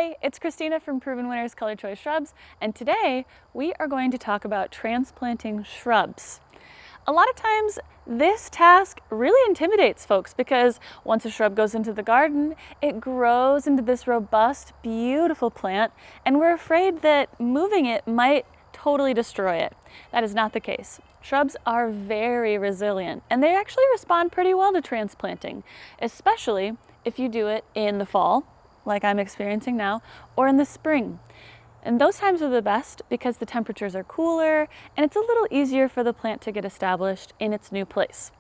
Hi, it's Kristina from Proven Winners Color Choice Shrubs, and today we are going to talk about transplanting shrubs. A lot of times this task really intimidates folks because once a shrub goes into the garden, it grows into this robust, beautiful plant, and we're afraid that moving it might totally destroy it. That is not the case. Shrubs are very resilient, and they actually respond pretty well to transplanting, especially if you do it in the fall, like I'm experiencing now, or in the spring. And those times are the best because the temperatures are cooler and it's a little easier for the plant to get established in its new place.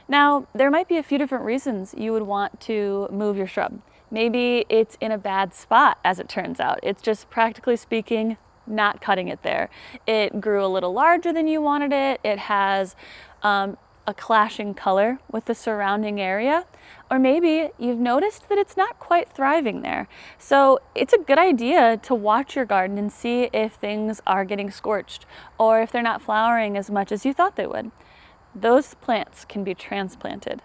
Now, there might be a few different reasons you would want to move your shrub. Maybe it's in a bad spot, as it turns out. It's just, practically speaking, not cutting it there. It grew a little larger than you wanted it. It has a clashing color with the surrounding area, or maybe you've noticed that it's not quite thriving there. So it's a good idea to watch your garden and see if things are getting scorched or if they're not flowering as much as you thought they would. Those plants can be transplanted.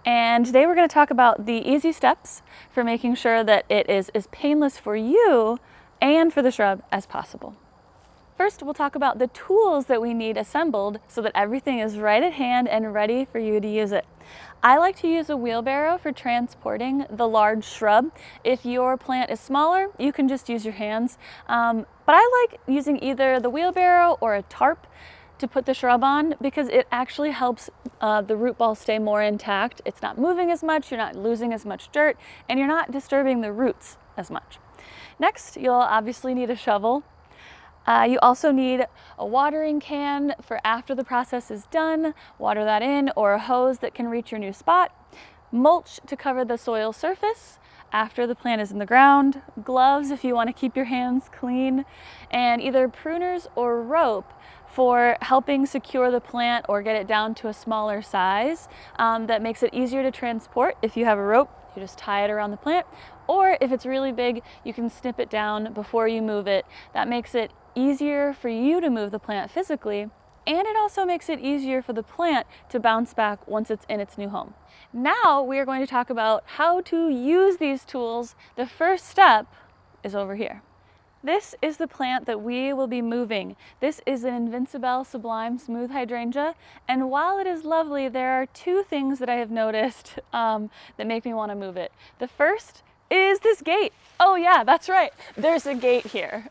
And today we're going to talk about the easy steps for making sure that it is as painless for you and for the shrub as possible. First, we'll talk about the tools that we need assembled so that everything is right at hand and ready for you to use it. I like to use a wheelbarrow for transporting the large shrub. If your plant is smaller, you can just use your hands. But I like using either the wheelbarrow or a tarp to put the shrub on because it actually helps the root ball stay more intact. It's not moving as much, you're not losing as much dirt, and you're not disturbing the roots as much. Next, you'll obviously need a shovel. You also need a watering can for after the process is done, water that in, or a hose that can reach your new spot, mulch to cover the soil surface after the plant is in the ground, gloves if you want to keep your hands clean, and either pruners or rope for helping secure the plant or get it down to a smaller size. That makes it easier to transport. If you have a rope, you just tie it around the plant, or if it's really big, you can snip it down before you move it. That makes it easier for you to move the plant physically, and it also makes it easier for the plant to bounce back once it's in its new home. Now we are going to talk about how to use these tools. The first step is over here. This is the plant that we will be moving. This is an Invincibelle Sublime Smooth Hydrangea, and while it is lovely, there are two things that I have noticed that make me want to move it. The first is this gate. Oh yeah, that's right, there's a gate here.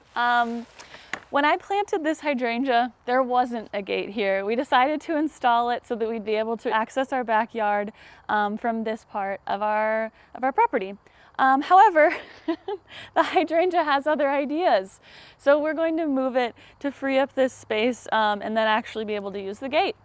When I planted this hydrangea, there wasn't a gate here. We decided to install it so that we'd be able to access our backyard from this part of our property. However, the hydrangea has other ideas. So we're going to move it to free up this space and then actually be able to use the gate.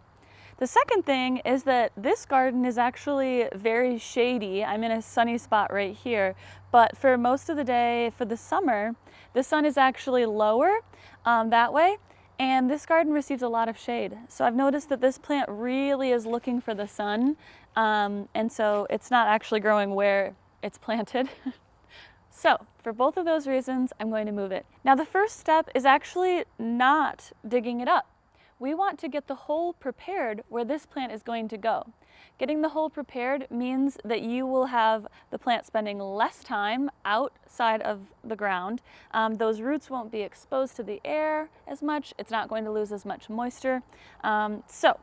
The second thing is that this garden is actually very shady. I'm in a sunny spot right here, but for most of the day for the summer, the sun is actually lower that way, and this garden receives a lot of shade. So I've noticed that this plant really is looking for the sun, and so it's not actually growing where it's planted. So for both of those reasons, I'm going to move it. Now the first step is actually not digging it up. We want to get the hole prepared where this plant is going to go. Getting the hole prepared means that you will have the plant spending less time outside of the ground. Those roots won't be exposed to the air as much. It's not going to lose as much moisture. So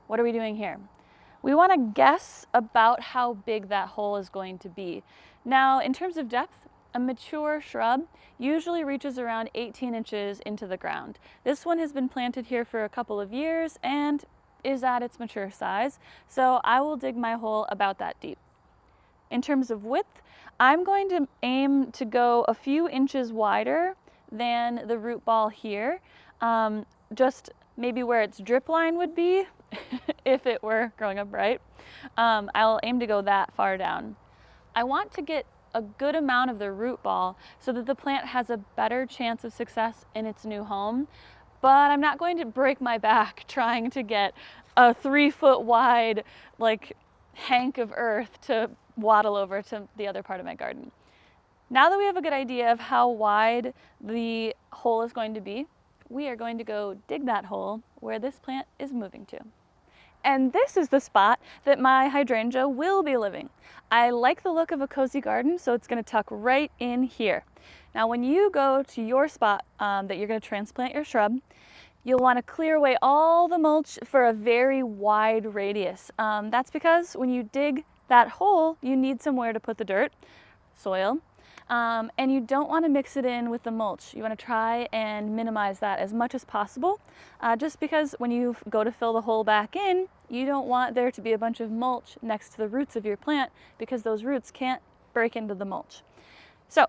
what are we doing here? We want to guess about how big that hole is going to be. Now, in terms of depth, a mature shrub usually reaches around 18 inches into the ground. This one has been planted here for a couple of years and is at its mature size, so I will dig my hole about that deep. In terms of width, I'm going to aim to go a few inches wider than the root ball here, just maybe where its drip line would be if it were growing up right. I'll aim to go that far down. I want to get a good amount of the root ball so that the plant has a better chance of success in its new home, but I'm not going to break my back trying to get a 3-foot wide hank of earth to waddle over to the other part of my garden. Now that we have a good idea of how wide the hole is going to be, we are going to go dig that hole where this plant is moving to. And this is the spot that my hydrangea will be living. I like the look of a cozy garden, so it's going to tuck right in here. Now when you go to your spot that you're going to transplant your shrub, you'll want to clear away all the mulch for a very wide radius. That's because when you dig that hole, you need somewhere to put the dirt, soil, and you don't want to mix it in with the mulch. You want to try and minimize that as much as possible, just because when you go to fill the hole back in, you don't want there to be a bunch of mulch next to the roots of your plant, because those roots can't break into the mulch. So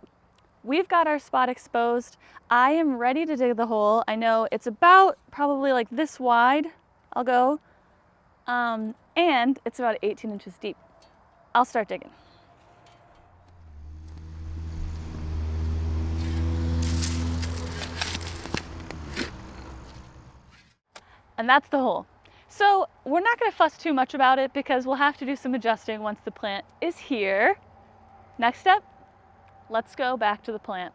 we've got our spot exposed. I am ready to dig the hole. I know it's about probably like this wide. I'll go, and it's about 18 inches deep. I'll start digging. And that's the hole. So we're not going to fuss too much about it because we'll have to do some adjusting once the plant is here. Next step, let's go back to the plant.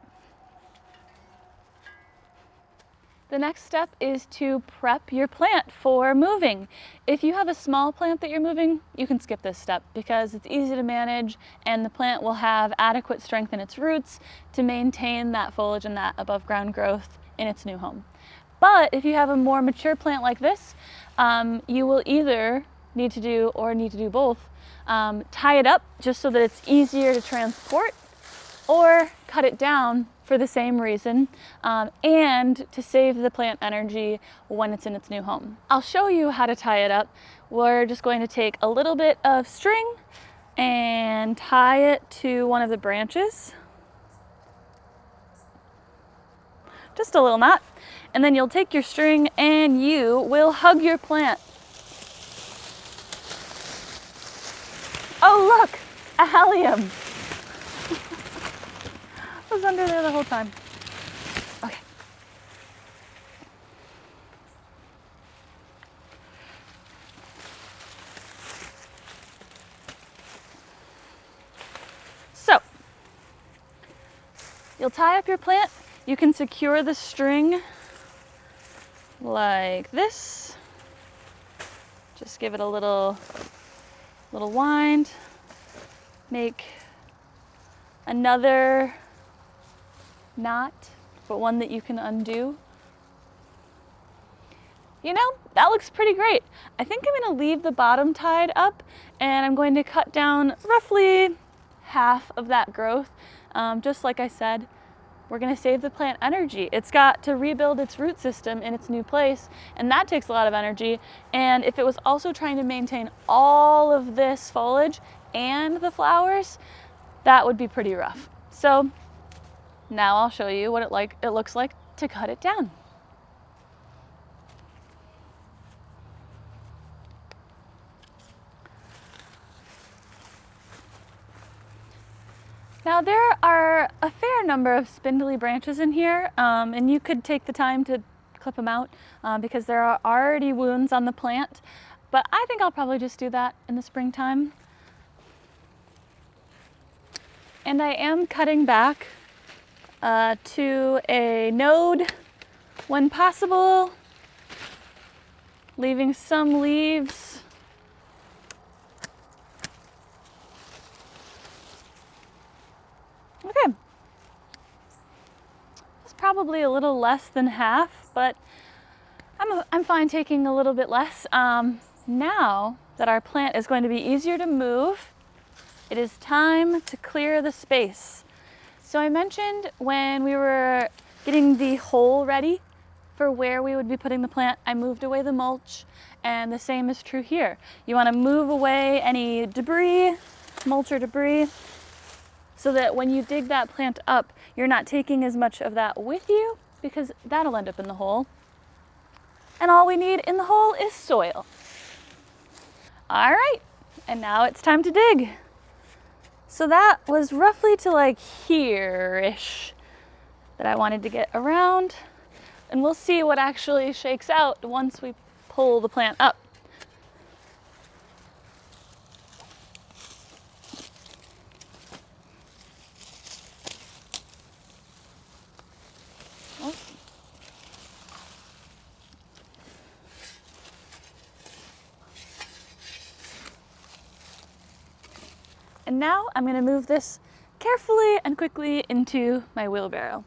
The next step is to prep your plant for moving. If you have a small plant that you're moving, you can skip this step because it's easy to manage and the plant will have adequate strength in its roots to maintain that foliage and that above ground growth in its new home. But if you have a more mature plant like this, you will either need to do both. Tie it up just so that it's easier to transport, or cut it down for the same reason, and to save the plant energy when it's in its new home. I'll show you how to tie it up. We're just going to take a little bit of string and tie it to one of the branches. Just a little knot. And then you'll take your string and you will hug your plant. Oh look, a allium. It was under there the whole time. Okay. So, you'll tie up your plant. You can secure the string like this. Just give it a little wind. Make another knot, but one that you can undo. You know, that looks pretty great. I think I'm going to leave the bottom tied up and I'm going to cut down roughly half of that growth. Just like I said, we're going to save the plant energy. It's got to rebuild its root system in its new place, and that takes a lot of energy. And if it was also trying to maintain all of this foliage and the flowers, that would be pretty rough. So now I'll show you what it looks like to cut it down. Now there are a fair number of spindly branches in here, and you could take the time to clip them out because there are already wounds on the plant, but I think I'll probably just do that in the springtime. And I am cutting back to a node when possible, leaving some leaves. Okay, it's probably a little less than half, but I'm fine taking a little bit less. Now that our plant is going to be easier to move, it is time to clear the space. So I mentioned when we were getting the hole ready for where we would be putting the plant, I moved away the mulch, and the same is true here. You want to move away any debris, mulch or debris, so that when you dig that plant up, you're not taking as much of that with you because that'll end up in the hole. And all we need in the hole is soil. All right, and now it's time to dig. So that was roughly to like here-ish that I wanted to get around. And we'll see what actually shakes out once we pull the plant up. And now I'm gonna move this carefully and quickly into my wheelbarrow.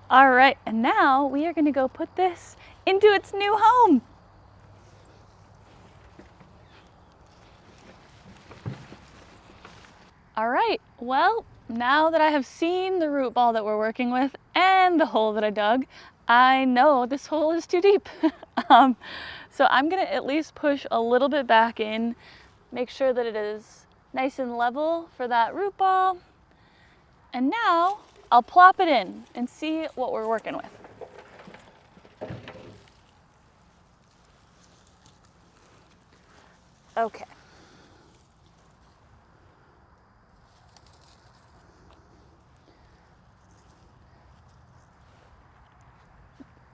All right, and now we are gonna go put this into its new home. All right, well, now that I have seen the root ball that we're working with and the hole that I dug, I know this hole is too deep. So I'm gonna at least push a little bit back in, make sure that it is nice and level for that root ball. And now I'll plop it in and see what we're working with. Okay.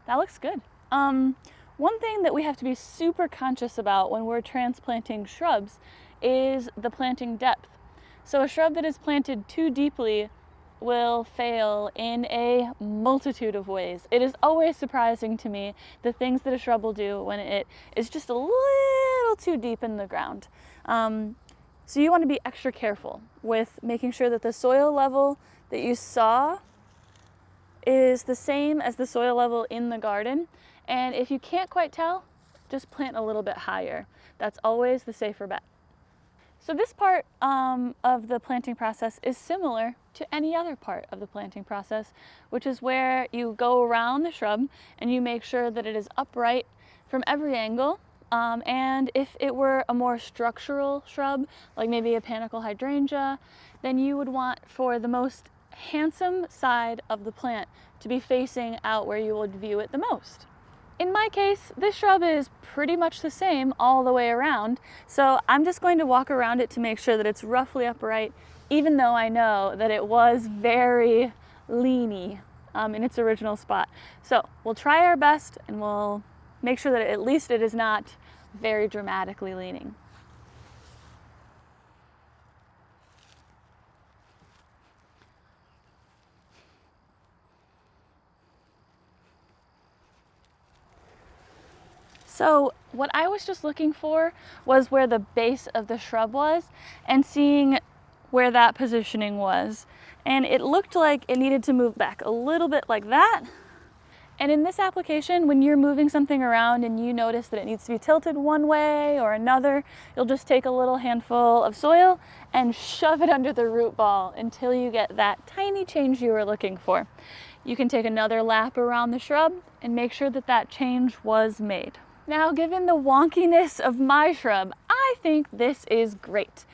That looks good. One thing that we have to be super conscious about when we're transplanting shrubs is the planting depth. So a shrub that is planted too deeply will fail in a multitude of ways. It is always surprising to me the things that a shrub will do when it is just a little too deep in the ground. So you want to be extra careful with making sure that the soil level that you saw is the same as the soil level in the garden. And if you can't quite tell, just plant a little bit higher. That's always the safer bet. So this part of the planting process is similar to any other part of the planting process, which is where you go around the shrub and you make sure that it is upright from every angle. And if it were a more structural shrub, like maybe a panicle hydrangea, then you would want for the most handsome side of the plant to be facing out where you would view it the most. In my case, this shrub is pretty much the same all the way around, so I'm just going to walk around it to make sure that it's roughly upright, even though I know that it was very leany in its original spot. So we'll try our best and we'll make sure that at least it is not very dramatically leaning. So what I was just looking for was where the base of the shrub was and seeing where that positioning was. And it looked like it needed to move back a little bit like that. And in this application, when you're moving something around and you notice that it needs to be tilted one way or another, you'll just take a little handful of soil and shove it under the root ball until you get that tiny change you were looking for. You can take another lap around the shrub and make sure that that change was made. Now, given the wonkiness of my shrub, I think this is great.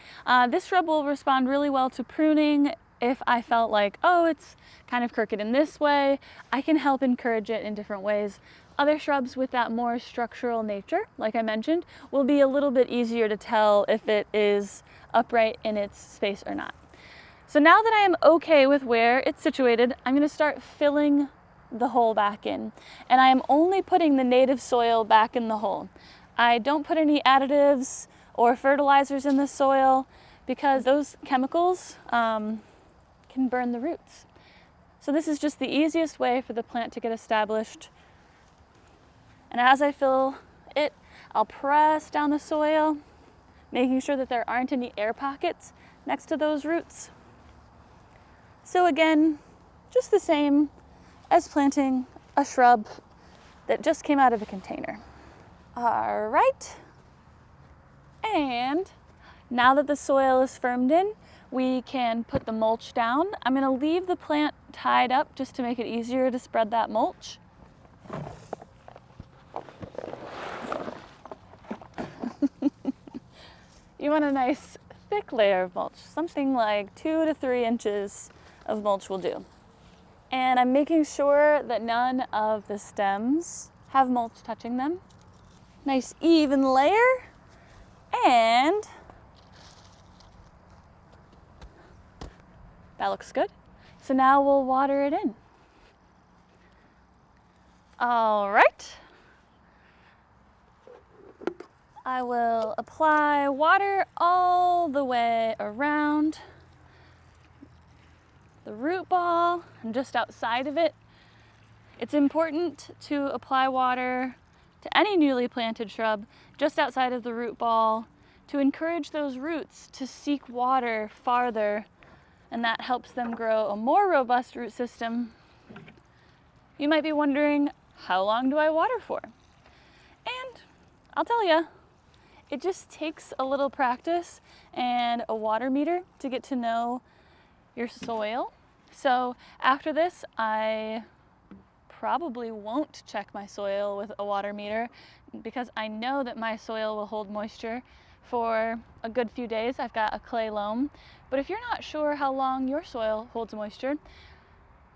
This shrub will respond really well to pruning. If I felt like, oh, it's kind of crooked in this way, I can help encourage it in different ways. Other shrubs with that more structural nature, like I mentioned, will be a little bit easier to tell if it is upright in its space or not. So now that I am okay with where it's situated, I'm going to start filling the hole back in. And I am only putting the native soil back in the hole. I don't put any additives or fertilizers in the soil because those chemicals can burn the roots. So this is just the easiest way for the plant to get established. And as I fill it, I'll press down the soil, making sure that there aren't any air pockets next to those roots. So again, just the same as planting a shrub that just came out of a container. All right, and now that the soil is firmed in, we can put the mulch down. I'm gonna leave the plant tied up just to make it easier to spread that mulch. You want a nice thick layer of mulch, something like 2 to 3 inches of mulch will do. And I'm making sure that none of the stems have mulch touching them. Nice even layer. And that looks good. So now we'll water it in. All right. I will apply water all the way around the root ball and just outside of it. It's important to apply water to any newly planted shrub just outside of the root ball to encourage those roots to seek water farther, and that helps them grow a more robust root system. You might be wondering, how long do I water for? And I'll tell you, it just takes a little practice and a water meter to get to know your soil. So after this, I probably won't check my soil with a water meter because I know that my soil will hold moisture for a good few days. I've got a clay loam, but if you're not sure how long your soil holds moisture,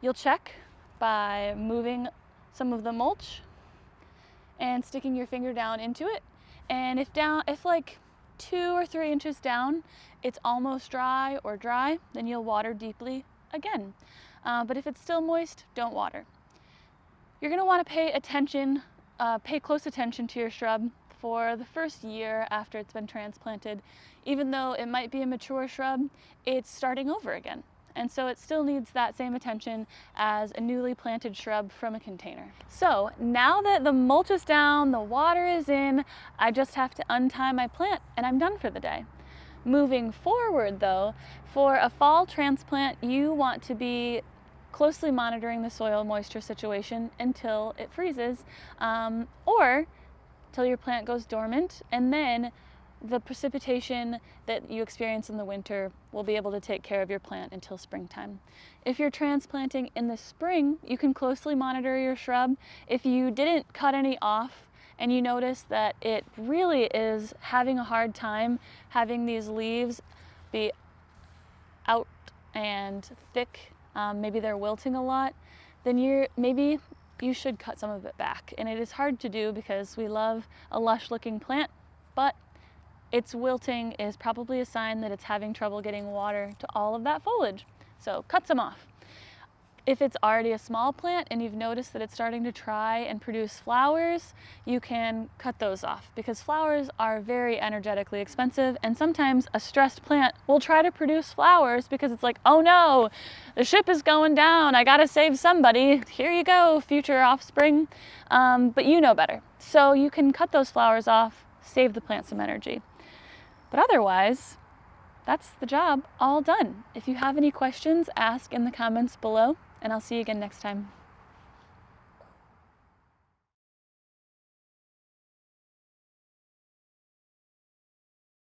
you'll check by moving some of the mulch and sticking your finger down into it. And if like 2 or 3 inches down, it's almost dry or dry, then you'll water deeply again. But if it's still moist, don't water. You're going to want to pay close attention to your shrub for the first year after it's been transplanted. Even though it might be a mature shrub, it's starting over again. And so it still needs that same attention as a newly planted shrub from a container. So now that the mulch is down, the water is in, I just have to untie my plant and I'm done for the day. Moving forward though, for a fall transplant, you want to be closely monitoring the soil moisture situation until it freezes, or till your plant goes dormant, and then the precipitation that you experience in the winter will be able to take care of your plant until springtime. If you're transplanting in the spring, you can closely monitor your shrub. If you didn't cut any off and you notice that it really is having a hard time having these leaves be out and thick, maybe they're wilting a lot, then maybe you should cut some of it back. And it is hard to do because we love a lush looking plant, but its wilting is probably a sign that it's having trouble getting water to all of that foliage. So cut some off. If it's already a small plant and you've noticed that it's starting to try and produce flowers, you can cut those off because flowers are very energetically expensive, and sometimes a stressed plant will try to produce flowers because it's like, oh no, the ship is going down, I gotta save somebody. Here you go, future offspring. But you know better. So you can cut those flowers off, save the plant some energy. But otherwise, that's the job all done. If you have any questions, ask in the comments below, and I'll see you again next time.